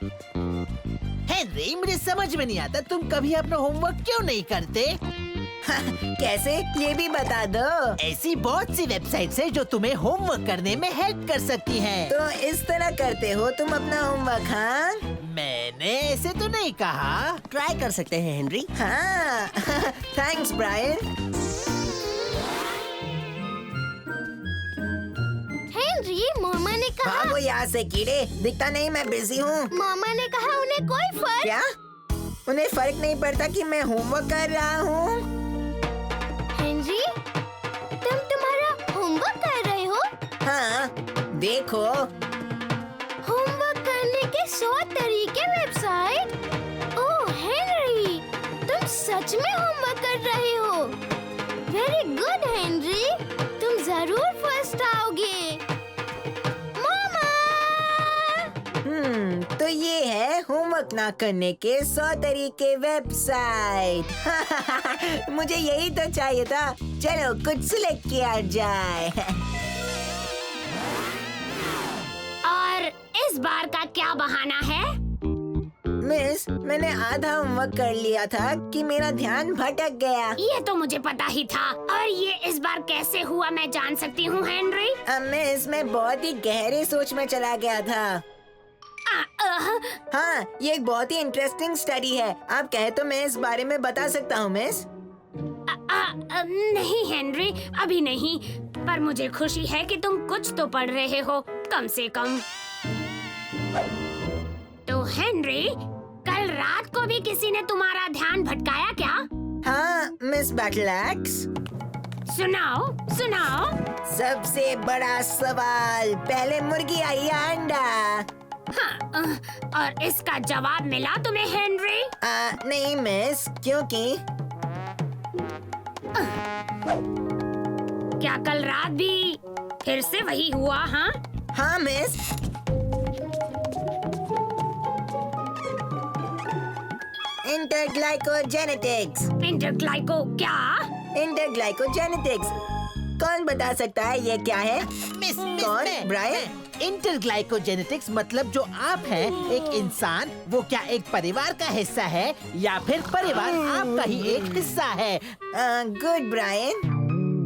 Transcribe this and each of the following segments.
Henry, मुझे समझ में नहीं आता तुम कभी अपना होमवर्क क्यों नहीं करते? कैसे, ये भी बता दो। ऐसी बहुत सी वेबसाइट्स है जो तुम्हें होमवर्क करने में हेल्प कर सकती हैं। तो इस तरह करते हो तुम अपना होमवर्क? हाँ मैंने ऐसे तो नहीं कहा। ट्राई कर सकते हैं हेनरी। हाँ थैंक्स ब्रायन। हेनरी, मामा ने कहा। भागो यहाँ से कीड़े, दिखता नहीं मैं बिजी हूँ। मामा ने कहा उन्हें कोई फर्क। क्या? उन्हें फर्क नहीं पड़ता कि मैं होमवर्क कर रहा हूँ? हेनरी, तुम तुम्हारा होमवर्क कर रहे हो? हाँ देखो। होमवर्क करने के 100 तरीके वेबसाइट। ओह हेनरी, तुम सच में होमवर्क कर रहे हो। वेरी गुड हेनरी, तुम जरूर फर्स्ट आओगे। मामा! तो ये है होमवर्क ना करने के 100 तरीके वेबसाइट। मुझे यही तो चाहिए था। चलो कुछ सिलेक्ट किया जाए। और इस बार का क्या बहाना है? मिस, मैंने आधा होमवर्क कर लिया था कि मेरा ध्यान भटक गया। ये तो मुझे पता ही था। और ये इस बार कैसे हुआ मैं जान सकती हूँ हेनरी? मिस, मैं बहुत ही गहरे सोच में चला गया था। हाँ, ये एक बहुत ही इंटरेस्टिंग स्टडी है। आप कहे तो मैं इस बारे में बता सकता हूँ मिस। नहीं हेनरी, अभी नहीं। पर मुझे खुशी है कि तुम कुछ तो पढ़ रहे हो, कम से कम। तो हेनरी, कल रात को भी किसी ने तुम्हारा ध्यान भटकाया क्या? हाँ मिस बैटलैक्स। सुनाओ सुनाओ। सबसे बड़ा सवाल, पहले मुर्गी आई या अंडा? हाँ, और इसका जवाब मिला तुम्हें हेनरी? नहीं मिस, क्योंकि क्या कल रात भी फिर से वही हुआ? हाँ मिस। इंटरग्लाइकोजेनेटिक्स। इंटरग्लाइको क्या? इंटरग्लाइकोजेनेटिक्स। कौन बता सकता है ये क्या है? मिस कौन? ब्रायन? इंटरग्लाइकोजेनेटिक्स मतलब जो आप हैं, एक इंसान, वो क्या एक परिवार का हिस्सा है या फिर परिवार आपका ही एक हिस्सा है? Good Brian.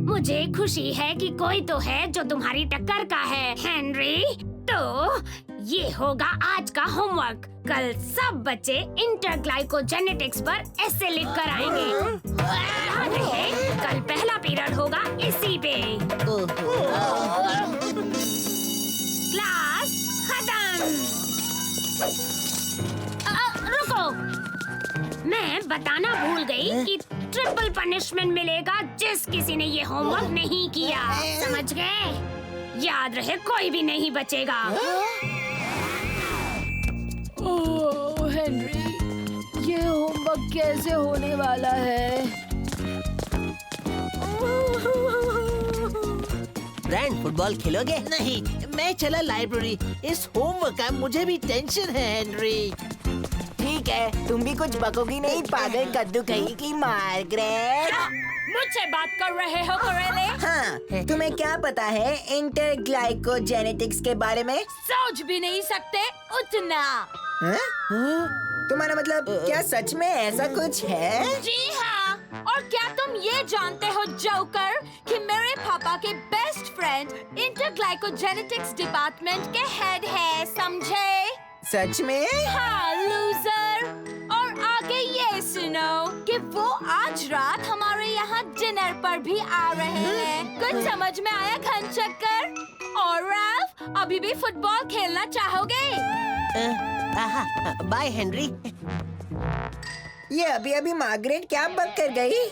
मुझे खुशी है कि कोई तो है जो तुम्हारी टक्कर का है हेनरी। तो ये होगा आज का होमवर्क। कल सब बच्चे इंटरग्लाइकोजेनेटिक्स पर ऐसे लिख कर आएंगे। याद रहे, कल पहला पीरियड होगा इसी पे। क्लास खत्म। रुको, मैं बताना भूल गई कि ट्रिपल पनिशमेंट मिलेगा जिस किसी ने ये होमवर्क नहीं किया। समझ गए? याद रहे, कोई भी नहीं बचेगा। ओह हेनरी, ये होमवर्क कैसे होने वाला है? ब्रायन, फुटबॉल खेलोगे? नहीं, मैं चला लाइब्रेरी। इस होमवर्क का मुझे भी टेंशन है हेनरी। ठीक है, तुम भी कुछ बकोगी नहीं, पागल कद्दू कहीं की मार्गरेट। मुझसे बात कर रहे हो कोरेले? हाँ, तुम्हें क्या पता है इंटरग्लाइकोजेनेटिक्स के बारे में? सोच भी नहीं सकते उतना। तुम्हारा मतलब क्या सच में ऐसा कुछ है? जी हाँ। और क्या तुम ये जानते हो जोकर कि मेरे पापा के बेस्ट फ्रेंड इंटरग्लाइकोजेनेटिक्स डिपार्टमेंट के हेड है, समझे? सच में? हाँ लूजर। और आगे ये सुनो कि वो आज रात हमारे यहाँ डिनर पर भी आ रहे हैं। कुछ समझ में आया घनचक्कर? और राल्फ, अभी भी फुटबॉल खेलना चाहोगे? Bye Henry. ये अभी अभी मार्गरेट क्या बक कर गई?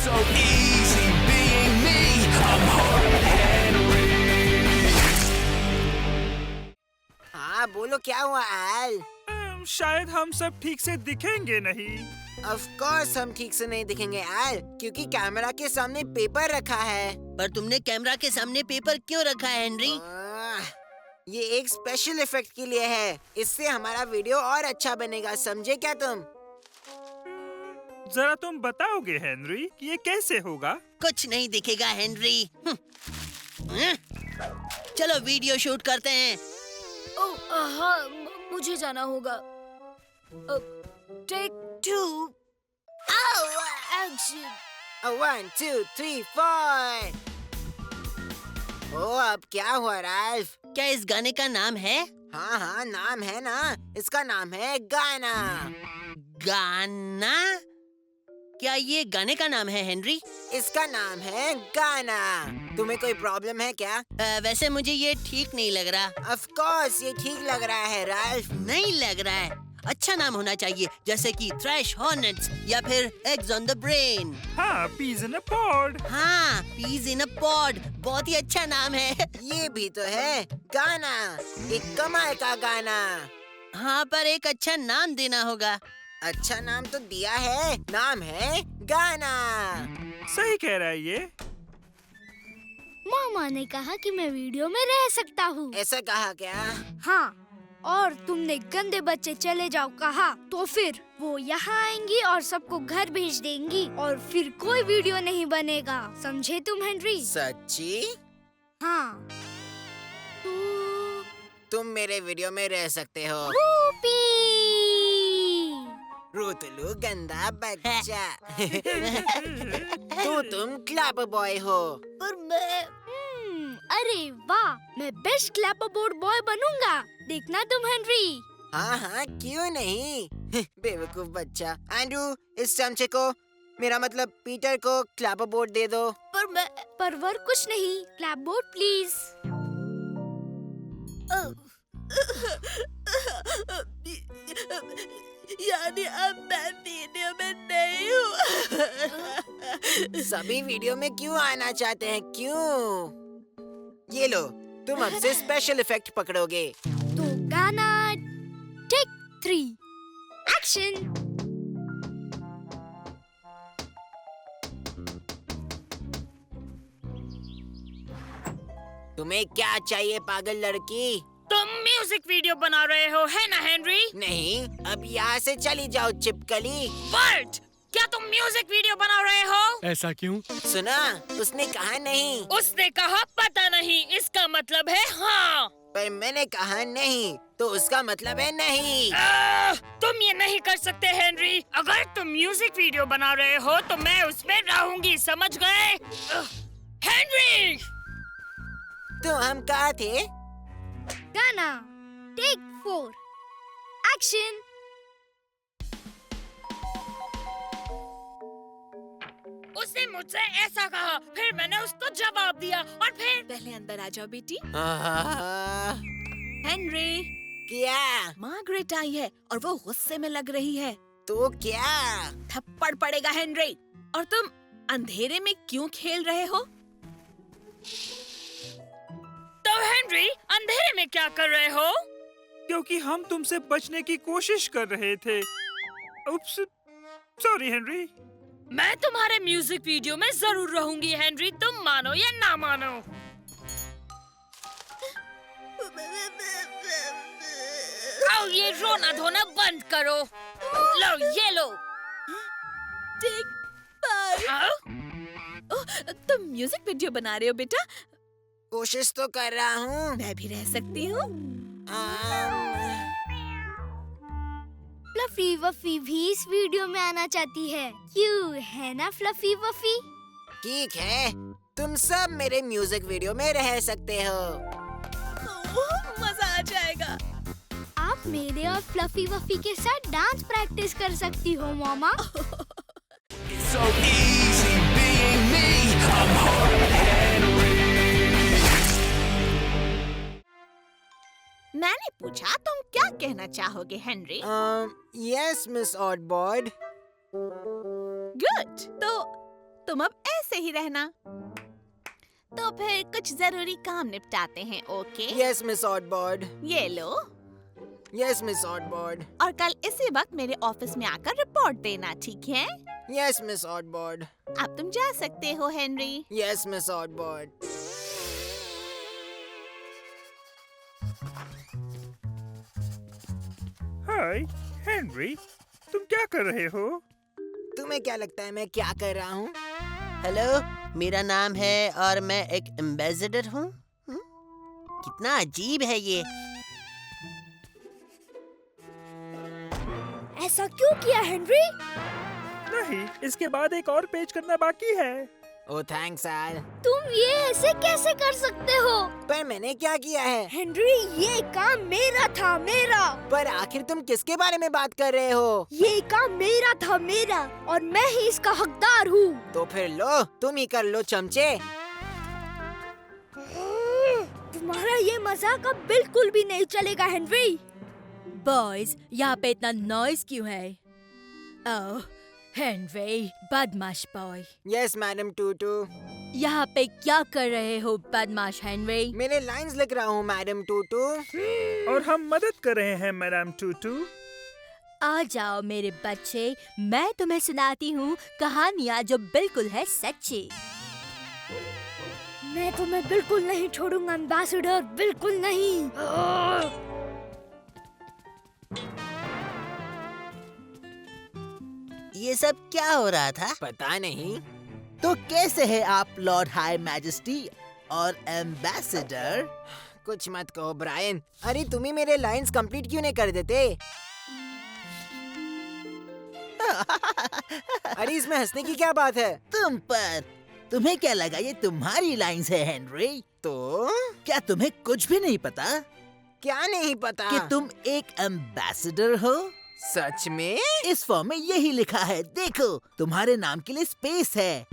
So easy being me. I'm Horton Henry. हाँ बोलो, क्या हुआ आल? शायद हम सब ठीक से दिखेंगे नहीं। ऑफ कोर्स हम ठीक से नहीं दिखेंगे आल, क्योंकि कैमरा के सामने पेपर रखा है। पर तुमने कैमरा के सामने पेपर क्यों रखा है हेनरी? ये एक स्पेशल इफेक्ट के लिए है। इससे हमारा वीडियो और अच्छा बनेगा, समझे क्या तुम? जरा तुम बताओगे हेनरी कि ये कैसे होगा? कुछ नहीं दिखेगा हेनरी। चलो वीडियो शूट करते हैं। हाँ, मुझे जाना होगा। Take 2 action. 1 2 3 4। ओ अब क्या हुआ राल्फ? क्या इस गाने का नाम है? हाँ हाँ नाम है ना, इसका नाम है गाना। गाना? क्या ये गाने का नाम है हेनरी? इसका नाम है गाना। तुम्हें कोई प्रॉब्लम है क्या? वैसे मुझे ये ठीक नहीं लग रहा। ऑफ कोर्स ये ठीक लग रहा है राल्फ। नहीं लग रहा है। अच्छा नाम होना चाहिए, जैसे कि थ्रैश हॉर्नेट्स या फिर एग्स ऑन द ब्रेन। हाँ, पीज इन अ पॉड। हाँ, पीज इन अ पॉड, बहुत ही अच्छा नाम है। ये भी तो है गाना, एक कमाल का गाना। हाँ, पर एक अच्छा नाम देना होगा। अच्छा नाम तो दिया है, नाम है गाना। सही कह रहा है ये। मामा ने कहा कि मैं वीडियो में रह सकता हूँ। ऐसा कहा क्या? हाँ, और तुमने गंदे बच्चे चले जाओ कहा, तो फिर वो यहाँ आएंगी और सबको घर भेज देंगी और फिर कोई वीडियो नहीं बनेगा। समझे तुम हेनरी? सच्ची? हाँ। तुम मेरे वीडियो में रह सकते हो। रूपी! रूतलू गंदा बच्चा। तो तुम क्लब बॉय हो। और मैं अरे वाह, मैं बेस्ट क्लैपर बोर्ड बॉय बनूंगा। देखना तुम हेनरी। हाँ हाँ क्यों नहीं। बेवकूफ बच्चा। एंड्रू, इस चमचे को, मेरा मतलब पीटर को क्लैपर बोर्ड दे दो। पर वर कुछ नहीं, क्लैप बोर्ड प्लीज। यानी अब मैं वीडियो में नहीं हूँ। सभी वीडियो में क्यों आना चाहते हैं, क्यों? ये लो, तुम अब से स्पेशल इफेक्ट पकड़ोगे। तो गाना टेक 3 एक्शन। तुम्हें क्या चाहिए पागल लड़की? तुम म्यूजिक वीडियो बना रहे हो है ना हेनरी? नहीं, अब यहाँ से चली जाओ चिपकली। बर्ट, क्या तुम म्यूजिक वीडियो बना रहे हो? ऐसा क्यों? सुना, उसने कहा नहीं। उसने कहा पता नहीं, इसका मतलब है हाँ। पर मैंने कहा नहीं, तो उसका मतलब है नहीं। तुम ये नहीं कर सकते हेनरी। अगर तुम म्यूजिक वीडियो बना रहे हो तो मैं उसमें रहूंगी, समझ गए? हेनरी! तो हम कहा थे? गाना टेक 4 एक्शन। उसने मुझसे ऐसा कहा, फिर मैंने उसको जवाब दिया और फिर पहले अंदर आ जाओ बेटी। आहा, हेनरी, क्या? मार्गरेट आई है और वो गुस्से में लग रही है। तो क्या? थप्पड़ पड़ेगा हेनरी। और तुम अंधेरे में क्यों खेल रहे हो? तो हेनरी, अंधेरे में क्या कर रहे हो? क्योंकि हम तुमसे बचने की कोशिश कर रहे थे। उप्स, सॉरी हेनरी। मैं तुम्हारे म्यूजिक वीडियो में जरूर रहूंगी हेनरी, तुम मानो या ना मानो। आओ ये रोना धोना बंद करो। लो ये लो। टेक 5। आओ। तुम म्यूजिक वीडियो बना रहे हो बेटा? कोशिश तो कर रहा हूँ। मैं भी रह सकती हूँ। फ्लफी वफी भी इस वीडियो में आना चाहती है, क्यों है ना फ्लफी वफी? ठीक है, तुम सब मेरे म्यूजिक वीडियो में रह सकते हो। मजा आ जाएगा। आप मेरे और फ्लफी वफी के साथ डांस प्रैक्टिस कर सकती हो मामा। It's so easy being me. I'm Hard Henry. मैंने पूछा तुम क्या कहना चाहोगे Henry? Yes miss Odbord. Good, तो तुम अब ऐसे ही रहना। तो फिर कुछ जरूरी काम निपटाते हैं, ओके? Yes miss ऑडबॉर्ड। ये लो। Yes miss ऑडबॉर्ड। और कल इसी वक्त मेरे ऑफिस में आकर रिपोर्ट देना, ठीक है? Yes miss Odbord. अब तुम जा सकते हो Henry. Yes miss Odbord. Hi Henry, तुम क्या कर रहे हो? तुम्हें क्या लगता है मैं क्या कर रहा हूँ? हेलो, मेरा नाम है और मैं एक एम्बेसडर हूँ। कितना अजीब है ये। ऐसा क्यों किया हेनरी? नहीं, इसके बाद एक और पेज करना बाकी है। ओ थैंक्स यार। तुम ये ऐसे कैसे कर सकते हो? पर मैंने क्या किया है? हेनरी, ये काम मेरा था, मेरा। पर आखिर तुम किसके बारे में बात कर रहे हो? ये काम मेरा था, मेरा, और मैं ही इसका हकदार हूँ। तो फिर लो, तुम ही कर लो चमचे। तुम्हारा ये मजाक अब बिल्कुल भी नहीं चलेगा हेनरी। बॉयज, यहाँ पे इतना नॉइज क्यों है? ओह, हेनरी, बदमाश बॉय। Yes madam Tutu. यहाँ पे क्या कर रहे हो बदमाश हेनरी? मेरे लाइंस लिख रहा हूँ मैडम टूटू। और हम मदद कर रहे हैं मैडम टूटू। आ जाओ मेरे बच्चे, मैं तुम्हें सुनाती हूँ कहानियाँ जो बिल्कुल है सच्ची। मैं तुम्हें बिल्कुल नहीं छोड़ूंगा एम्बेसडर, बिल्कुल नहीं। ये सब क्या हो रहा था? पता नहीं। तो कैसे है आप लॉर्ड हाई मैजेस्टी और एम्बेसडर? कुछ मत कहो ब्रायन। अरे तुम ही मेरे लाइंस कंप्लीट क्यों नहीं कर देते? अरे इसमें हंसने की क्या बात है? तुम पर। तुम्हें क्या लगा ये तुम्हारी लाइंस है हेनरी? तो क्या तुम्हें कुछ भी नहीं पता क्या नहीं पता कि तुम एक एम्बेसडर हो? सच में? इस फॉर्म में यही लिखा है, देखो, तुम्हारे नाम के लिए स्पेस है।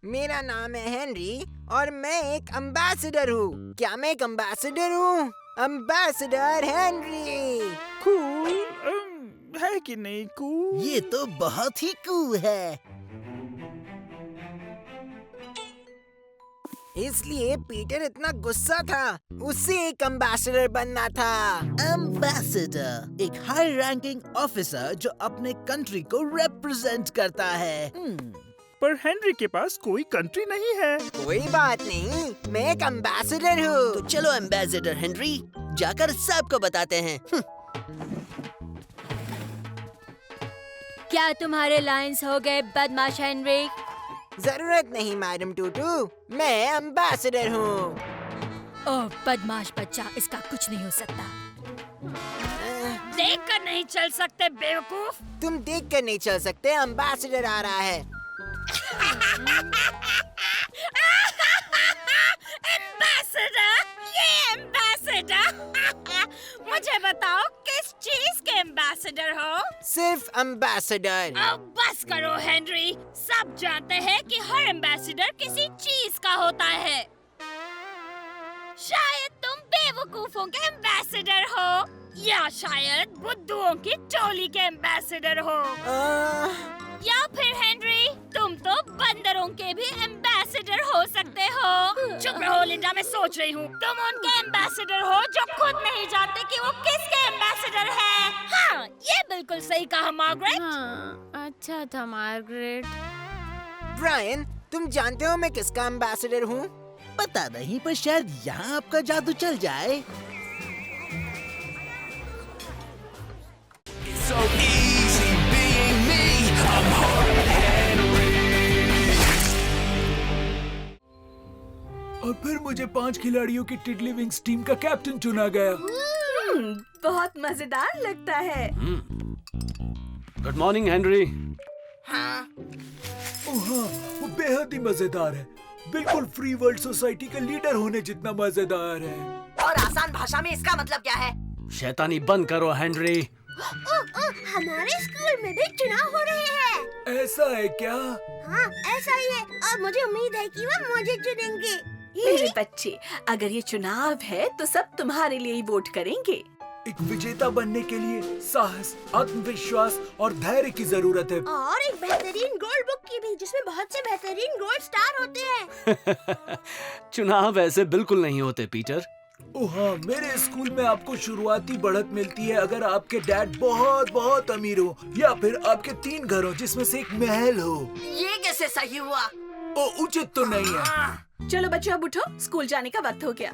मेरा नाम है हेनरी और मैं एक एम्बेसडर हूँ। क्या मैं एक एम्बेसडर हूँ? Ambassador Henry. कूल है कि नहीं कूल? ये तो बहुत ही कूल है। इसलिए पीटर इतना गुस्सा था। उसे एक एम्बेसडर बनना था। एम्बेसडर एक हाई रैंकिंग ऑफिसर जो अपने कंट्री को रिप्रेजेंट करता है। पर हेनरी के पास कोई कंट्री नहीं है। कोई बात नहीं, मैं एक एम्बेसडर तो हूँ। चलो एम्बेसडर हेनरी, जाकर सबको बताते हैं। क्या तुम्हारे लाइंस हो गए बदमाश हेनरी? जरूरत नहीं मैडम टूटू, मैं एम्बेसडर हूँ। ओह बदमाश बच्चा, इसका कुछ नहीं हो सकता। देख कर नहीं चल सकते बेवकूफ। तुम देख कर नहीं चल सकते, एम्बेसडर आ रहा है। एम्बेसडर, ये एम्बेसडर। मुझे बताओ किस चीज के एम्बेसडर हो? सिर्फ एम्बेसडर। अब बस करो हेनरी, सब जानते हैं कि हर एम्बेसडर किसी चीज का होता है। शायद तुम बेवकूफों के एम्बेसडर हो या शायद बुद्धुओं की टोली के एम्बेसडर हो या फिर हेनरी तुम तो बंदरों के भी एम्बेसडर हो सकते हो। चुप रहो लिंडा, मैं सोच रही हूँ। तुम उनके एम्बेसडर हो जो खुद नहीं जानते कि वो किसके एम्बेसडर है। हाँ, ये बिल्कुल सही कहा मार्गरेट। हाँ, अच्छा था मार्गरेट। ब्रायन, तुम जानते हो मैं किसका एम्बेसडर हूँ? पता नहीं, पर शायद यहाँ आपका जादू चल जाए। It's so easy being me. I'm Hard Henry. और फिर मुझे 5 खिलाड़ियों की टिडली विंग्स टीम का कैप्टन चुना गया। बहुत मजेदार लगता है। Good morning Henry. ओह हाँ, वो बेहद ही मजेदार है। बिल्कुल फ्री वर्ल्ड सोसाइटी का लीडर होने जितना मजेदार है। और आसान भाषा में इसका मतलब क्या है? शैतानी बंद करो हेनरी। हमारे स्कूल में भी चुनाव हो रहे हैं। ऐसा है क्या? हाँ, ऐसा ही है और मुझे उम्मीद है कि वो मुझे चुनेंगे। मेरे बच्चे, अगर ये चुनाव है तो सब तुम्हारे लिए ही वोट करेंगे। एक विजेता बनने के लिए साहस, आत्मविश्वास और धैर्य की जरूरत है। और एक बेहतरीन गोल्ड बुक की भी, जिसमें बहुत से बेहतरीन गोल्ड स्टार होते हैं। चुनाव ऐसे बिल्कुल नहीं होते पीटर। ओह हाँ, मेरे स्कूल में आपको शुरुआती बढ़त मिलती है अगर आपके डैड बहुत बहुत अमीर हो या फिर आपके 3 घर हो जिसमें से एक महल हो। ये कैसे सही हुआ? ओ उचित तो नहीं है। चलो बच्चों, अब उठो, स्कूल जाने का वक्त हो गया।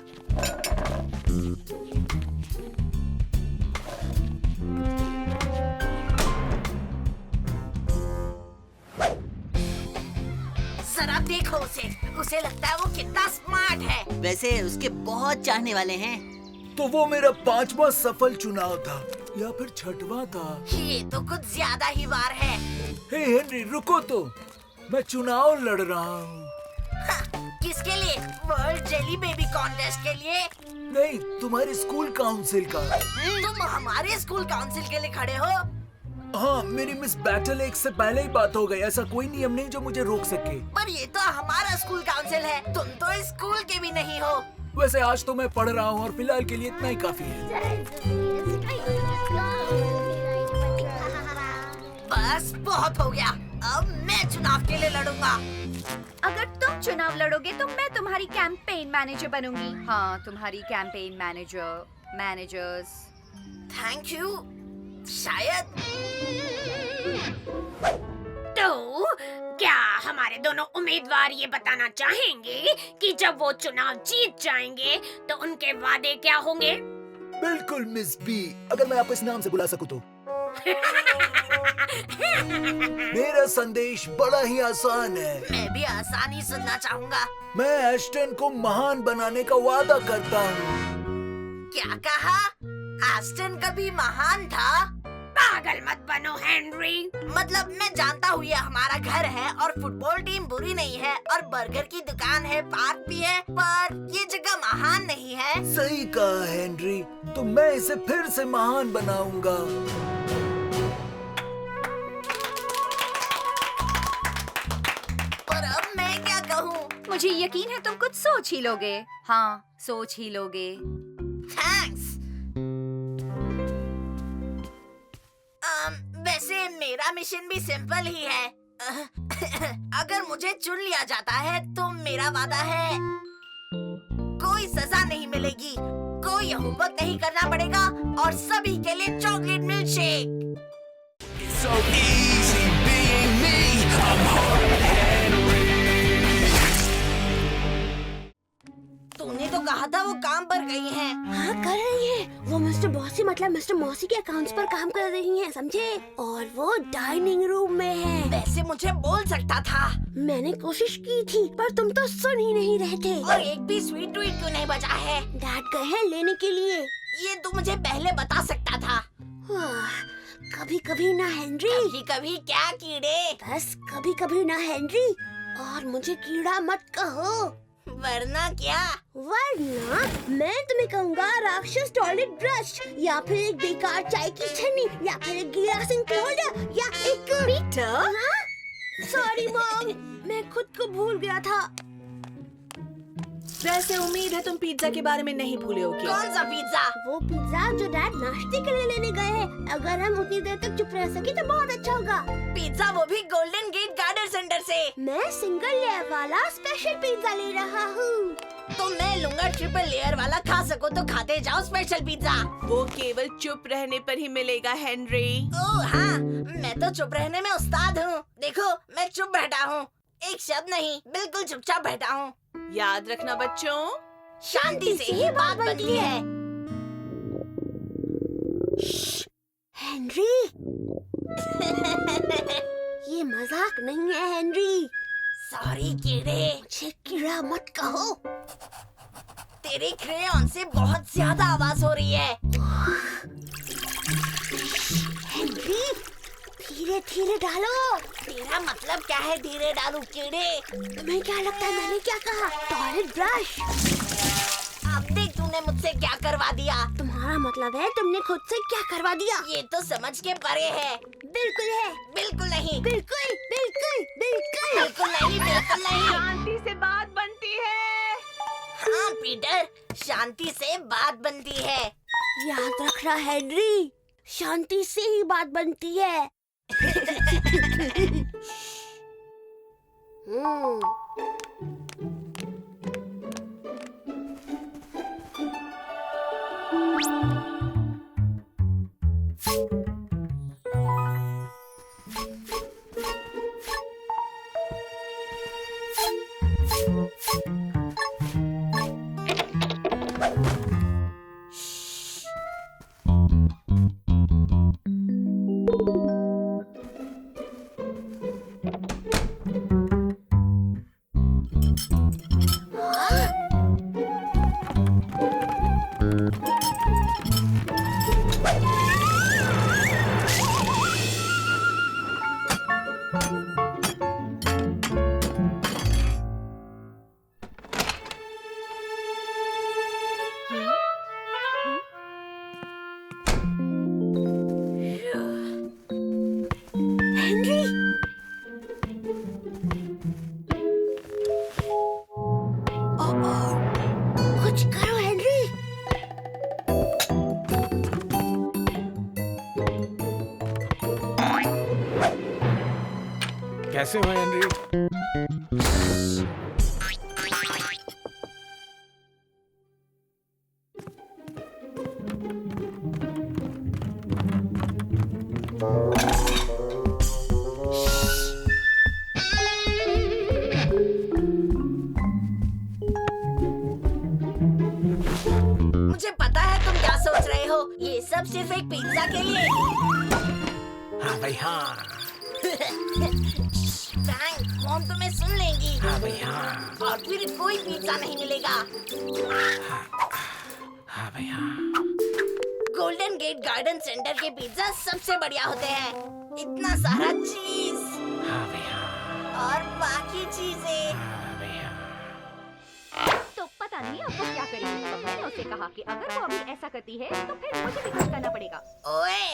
जरा देखो उसे। उसे लगता है वो कितना स्मार्ट है। वैसे उसके बहुत चाहने वाले हैं। तो वो मेरा 5वां सफल चुनाव था या फिर 6वां था। ये तो कुछ ज्यादा ही वार है। हे हेनरी, रुको तो, मैं चुनाव लड़ रहा हूँ। किसके लिए? वर्ल्ड जेली बेबी कॉन्टेस्ट के लिए? नहीं, तुम्हारे स्कूल काउंसिल का। तुम हमारे स्कूल काउंसिल के लिए खड़े हो? हाँ, मेरी मिस बैटल एक से पहले ही बात हो गई। ऐसा कोई नियम नहीं जो मुझे रोक सके। पर ये तो हमारा स्कूल काउंसिल है। तुम तो इस स्कूल के भी नहीं हो। वैसे आज तो मैं पढ़ रहा हूँ और फिलहाल के लिए इतना ही काफी है। बस बहुत हो गया। अब मैं चुनाव के लिए लड़ूंगा। अगर तुम चुनाव लड़ोगे तो मैं तुम्हारी कैंपेन मैनेजर बनूंगी। हाँ, तुम्हारी कैंपेन मैनेजर्स। Thank you. शायद। तो क्या हमारे दोनों उम्मीदवार ये बताना चाहेंगे कि जब वो चुनाव जीत जाएंगे तो उनके वादे क्या होंगे? बिल्कुल मिस बी, अगर मैं आपको इस नाम से बुला सकूं तो। मेरा संदेश बड़ा ही आसान है। मैं भी आसानी सुनना चाहूँगा। मैं एस्टन को महान बनाने का वादा करता हूँ। क्या कहा? एस्टन कभी महान था? पागल मत बनो हेनरी। मतलब मैं जानता हूँ ये हमारा घर है और फुटबॉल टीम बुरी नहीं है और बर्गर की दुकान है, पार्क भी है, पर ये जगह महान नहीं है। सही कहा हेनरी, तो मैं इसे फिर से महान बनाऊंगा। पर अब मैं क्या कहूँ? मुझे यकीन है तुम कुछ सोच ही लोगे। हाँ, सोच ही लोगे। थैंक्स। वैसे मेरा मिशन भी सिंपल ही है। अगर मुझे चुन लिया जाता है तो मेरा वादा है कोई सजा नहीं मिलेगी, कोई होमवर्क नहीं करना पड़ेगा और सभी के लिए chocolate milk shake. It's so easy being me. I'm Horrid Henry. तूने तो कहा था वो काम पर गई हैं। हाँ, कर रही है। वो मिस्टर बॉसी मतलब मिस्टर मौसी के अकाउंट्स पर काम कर रही हैं, समझे? और वो डाइनिंग रूम में है। वैसे मुझे बोल सकता था। मैंने कोशिश की थी पर तुम तो सुन ही नहीं रहे थे। और एक भी स्वीट ट्वीट क्यों नहीं बचा है? डैड गए हैं लेने के लिए। ये तू मुझे पहले बता सकता था। कभी कभी ना हेनरी। कभी कभी क्या कीड़े? बस कभी कभी ना हेनरी। और मुझे कीड़ा मत कहो। वरना क्या? वरना मैं तुम्हें कहूँगा राक्षस टॉयलेट ब्रश, या फिर एक बेकार चाय की छन्नी, या फिर एक गीला सिंक होल्डर, या एक पीटर। सॉरी मॉम, मैं खुद को भूल गया था। वैसे उम्मीद है तुम पिज्जा के बारे में नहीं भूले होगे। कौन सा पिज्जा? वो पिज्जा जो डैड नाश्ते के लिए लेने गए हैं। अगर हम उतनी देर तक चुप रह सके तो बहुत अच्छा होगा। पिज्जा, वो भी गोल्डन गेट गार्डन सेंटर से। मैं सिंगल लेयर वाला स्पेशल पिज्जा ले रहा हूँ। तो मैं लूंगा ट्रिपल लेयर वाला। खा सको तो खाते जाओ स्पेशल पिज्जा। वो केवल चुप रहने पर ही मिलेगा हेनरी। ओह हाँ, मैं तो चुप रहने में उस्ताद हूँ। देखो मैं चुप बैठा हूँ, एक शब्द नहीं, बिल्कुल चुपचाप बैठा हूँ। याद रखना बच्चों, शांति से ही बात बनती है। हेनरी, ये मजाक नहीं है हेनरी। सॉरी कीड़े। मुझे कीड़ा मत कहो। तेरे क्रेयॉन से बहुत ज्यादा आवाज हो रही है। हेनरी, धीरे धीरे डालो। तेरा मतलब क्या है धीरे डालू कीड़े? तुम्हें क्या लगता है मैंने क्या कहा? Toilet brush. अब देख तूने मुझसे क्या करवा दिया। तुम्हारा मतलब है तुमने खुद से क्या करवा दिया? ये तो समझ के परे है। बिल्कुल है। बिल्कुल नहीं। बिल्कुल बिल्कुल बिल्कुल बिल्कुल नहीं, बिल्कुल नहीं। शांति से बात बनती है। हाँ पीटर, शांति से बात बनती है। याद रखना हेनरी, शांति से ही बात बनती है। कैसे हो हेनरी? मुझे पता है तुम क्या सोच रहे हो। ये सब सिर्फ एक पिज्जा के लिए। हाँ भाई हाँ। फ्रैंक, मॉम तुम्हें सुन लेंगी। हाँ भाई हाँ। और फिर कोई पिज्जा नहीं मिलेगा। हाँ भाई हाँ। गोल्डन गेट गार्डन सेंटर के पिज्जा सबसे बढ़िया होते हैं। इतना सारा चीज हाँ भाई हाँ। और बाकी चीजें। हाँ भाई हाँ। तो पता नहीं अब वो क्या करेगी। तो मैंने उसे कहा कि अगर वो अभी ऐसा करती है तो फिर मुझे भी कुछ करना पड़ेगा। ओए,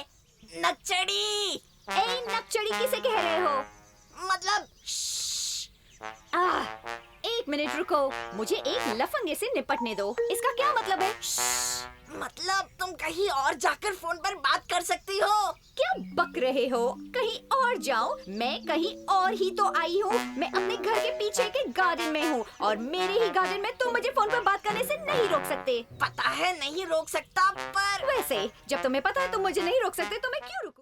नक्चड़ी। ए नक्चड़ी किसे कह रहे हो? मतलब एक मिनट रुको, मुझे एक लफंगे से निपटने दो। इसका क्या मतलब है? मतलब तुम कहीं और जाकर फोन पर बात कर सकती हो। क्या बक रहे हो? कहीं और जाऊं? मैं कहीं और ही तो आई हूँ। मैं अपने घर के पीछे के गार्डन में हूँ और मेरे ही गार्डन में तुम मुझे फोन पर बात करने से नहीं रोक सकते। पता है नहीं रोक सकता, पर वैसे जब तुम्हें पता है तुम मुझे नहीं रोक सकते तो मैं क्यों रुकूं?